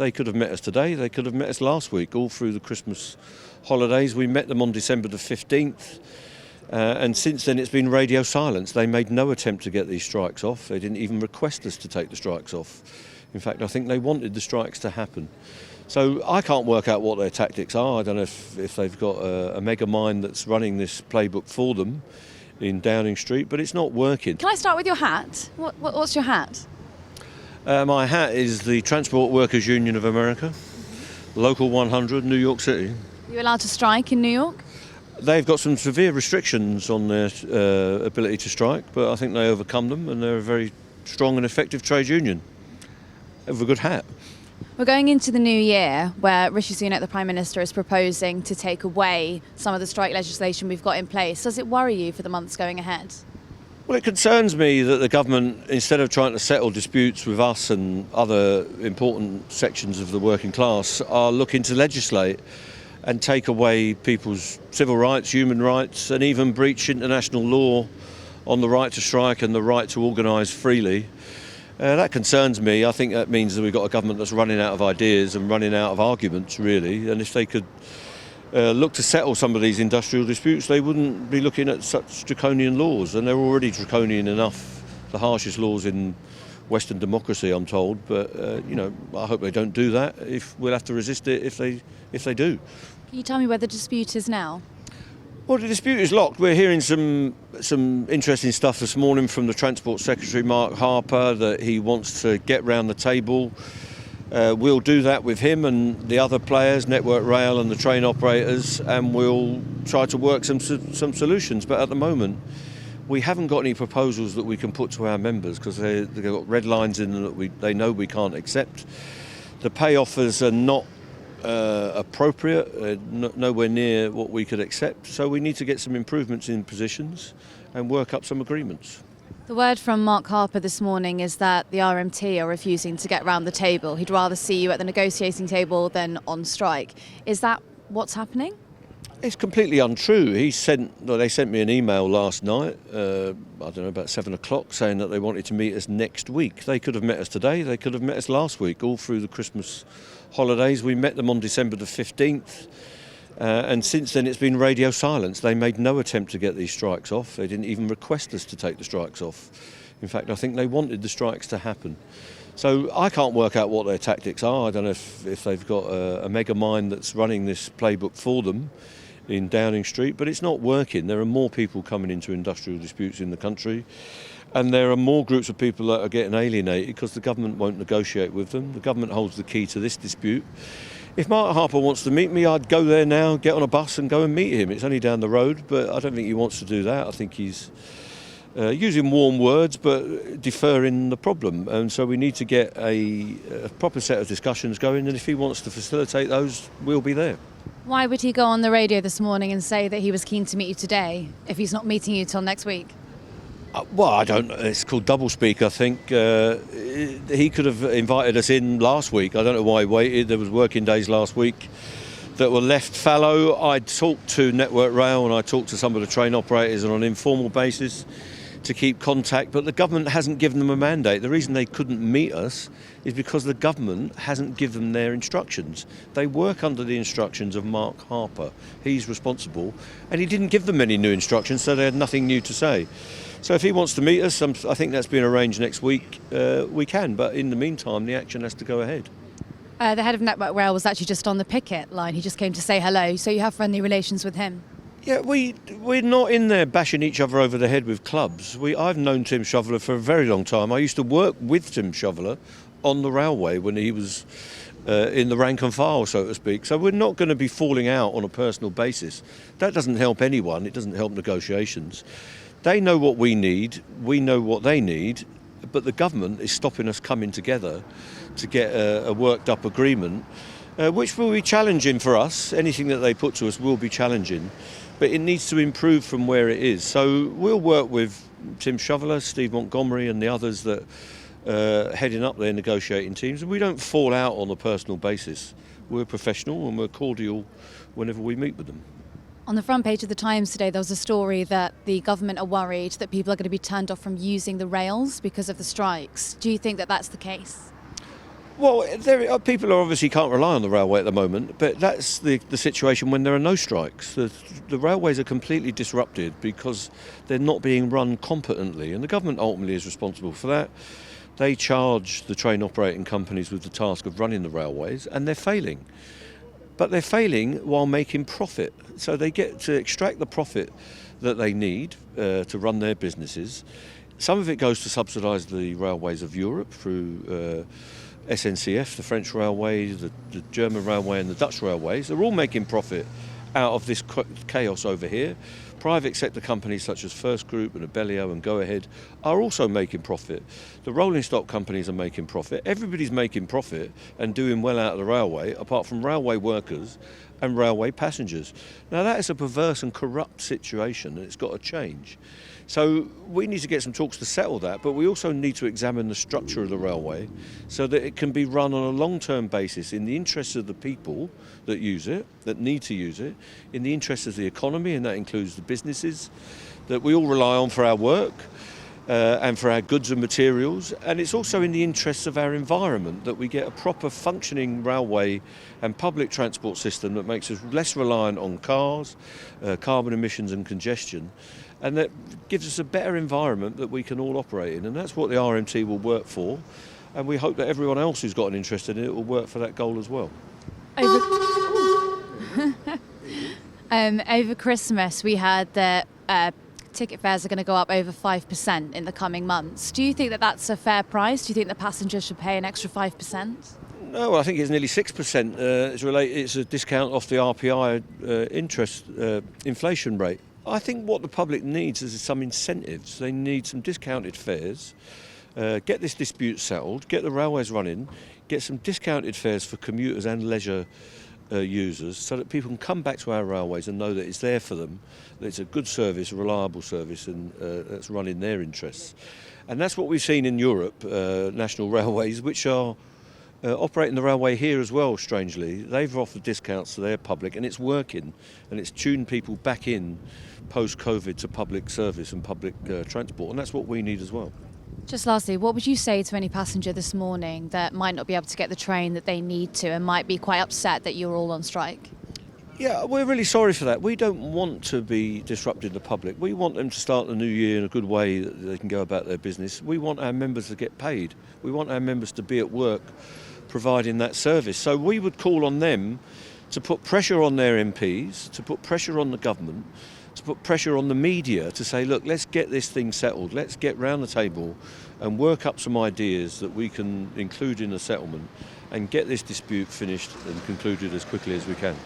They could have met us today, they could have met us last week, all through the Christmas holidays. We met them on December the 15th. And since then it's been radio silence. They made no attempt to get these strikes off. They didn't even request us to take the strikes off. In fact, I think they wanted the strikes to happen. So I can't work out what their tactics are. I don't know if they've got a mega mind that's running this playbook for them in Downing Street, but it's not working. Can I start with your hat? What's your hat? My hat is the Transport Workers Union of America, Local 100, New York City. Are you allowed to strike in New York? They've got some severe restrictions on their ability to strike, but I think they overcome them, and they're a very strong and effective trade union. They have a good hat. We're going into the new year where Rishi Sunak, the Prime Minister, is proposing to take away some of the strike legislation we've got in place. Does it worry you for the months going ahead? Well, it concerns me that the government, instead of trying to settle disputes with us and other important sections of the working class, are looking to legislate and take away people's civil rights, human rights, and even breach international law on the right to strike and the right to organise freely. That concerns me. I think that means that we've got a government that's running out of ideas and running out of arguments, really. And if they could look to settle some of these industrial disputes, they wouldn't be looking at such draconian laws. And they're already draconian enough, the harshest laws in Western democracy, I'm told. But, I hope they don't do that. We'll have to resist it if they do. Can you tell me where the dispute is now? Well, the dispute is locked. We're hearing some interesting stuff this morning from the Transport Secretary, Mark Harper, that he wants to get round the table. We'll do that with him and the other players, Network Rail and the train operators, and we'll try to work some solutions. But at the moment, we haven't got any proposals that we can put to our members because they've got red lines in them that they know we can't accept. The pay offers are not appropriate, nowhere near what we could accept. So we need to get some improvements in positions and work up some agreements. The word from Mark Harper this morning is that the RMT are refusing to get round the table. He'd rather see you at the negotiating table than on strike. Is that what's happening? It's completely untrue. They sent me an email last night, about 7 o'clock, saying that they wanted to meet us next week. They could have met us today, they could have met us last week, all through the Christmas holidays. We met them on December the 15th, and since then it's been radio silence. They made no attempt to get these strikes off. They didn't even request us to take the strikes off. In fact, I think they wanted the strikes to happen. So I can't work out what their tactics are. I don't know if they've got a mega mind that's running this playbook for them in Downing Street, but it's not working. There are more people coming into industrial disputes in the country, and there are more groups of people that are getting alienated because the government won't negotiate with them. The government holds the key to this dispute. If Mark Harper wants to meet me, I'd go there now, get on a bus and go and meet him. It's only down the road, but I don't think he wants to do that. I think he's using warm words but deferring the problem, and so we need to get a proper set of discussions going, and if he wants to facilitate those, we'll be there. Why would he go on the radio this morning and say that he was keen to meet you today if he's not meeting you till next week? Well, I don't know. It's called doublespeak, I think. He could have invited us in last week. I don't know why he waited. There was working days last week that were left fallow. I talked to Network Rail and I talked to some of the train operators on an informal basis to keep contact, but the government hasn't given them a mandate. The reason they couldn't meet us is because the government hasn't given them their instructions. They work under the instructions of Mark Harper. He's responsible, and he didn't give them any new instructions, so they had nothing new to say. So if he wants to meet us, I think that's been arranged next week, we can, but in the meantime, the action has to go ahead. The head of Network Rail was actually just on the picket line. He just came to say hello, so you have friendly relations with him? Yeah, we're not in there bashing each other over the head with clubs. I've known Tim Shoveler for a very long time. I used to work with Tim Shoveler on the railway when he was in the rank and file, so to speak. So we're not going to be falling out on a personal basis. That doesn't help anyone. It doesn't help negotiations. They know what we need. We know what they need. But the government is stopping us coming together to get a worked up agreement, which will be challenging for us. Anything that they put to us will be challenging. But it needs to improve from where it is. So we'll work with Tim Shoveler, Steve Montgomery and the others that are heading up their negotiating teams. And we don't fall out on a personal basis. We're professional and we're cordial whenever we meet with them. On the front page of the Times today, there was a story that the government are worried that people are going to be turned off from using the rails because of the strikes. Do you think that that's the case? Well, people are obviously can't rely on the railway at the moment, but that's the situation when there are no strikes. The railways are completely disrupted because they're not being run competently, and the government ultimately is responsible for that. They charge the train operating companies with the task of running the railways, and they're failing. But they're failing while making profit. So they get to extract the profit that they need to run their businesses. Some of it goes to subsidise the railways of Europe through SNCF, the French railway, the German railway and the Dutch railways. They're all making profit out of this chaos over here. Private sector companies such as First Group and Abellio and Go Ahead are also making profit. The rolling stock companies are making profit. Everybody's making profit and doing well out of the railway, apart from railway workers and railway passengers. Now that is a perverse and corrupt situation, and it's got to change. So we need to get some talks to settle that, but we also need to examine the structure of the railway so that it can be run on a long-term basis in the interests of the people that use it, that need to use it, in the interests of the economy, and that includes the businesses that we all rely on for our work and for our goods and materials. And it's also in the interests of our environment that we get a proper functioning railway and public transport system that makes us less reliant on cars, carbon emissions and congestion, and that gives us a better environment that we can all operate in. And that's what the RMT will work for, and we hope that everyone else who's got an interest in it will work for that goal as well. Over Christmas, we heard that ticket fares are going to go up over 5% in the coming months. Do you think that that's a fair price? Do you think the passengers should pay an extra 5%? No, I think it's nearly 6%. It's a discount off the RPI interest inflation rate. I think what the public needs is some incentives. They need some discounted fares, get this dispute settled, get the railways running, get some discounted fares for commuters and leisure users so that people can come back to our railways and know that it's there for them, that it's a good service, a reliable service, and that's run in their interests. And that's what we've seen in Europe, national railways, which are operating the railway here as well, strangely. They've offered discounts to their public, and it's working, and it's tuned people back in post-COVID to public service and public transport, and that's what we need as well. Just lastly, what would you say to any passenger this morning that might not be able to get the train that they need to and might be quite upset that you're all on strike? Yeah, we're really sorry for that. We don't want to be disrupting the public. We want them to start the new year in a good way, that they can go about their business. We want our members to get paid. We want our members to be at work providing that service. So we would call on them to put pressure on their MPs, to put pressure on the government, to put pressure on the media to say, look, let's get this thing settled. Let's get round the table and work up some ideas that we can include in a settlement and get this dispute finished and concluded as quickly as we can.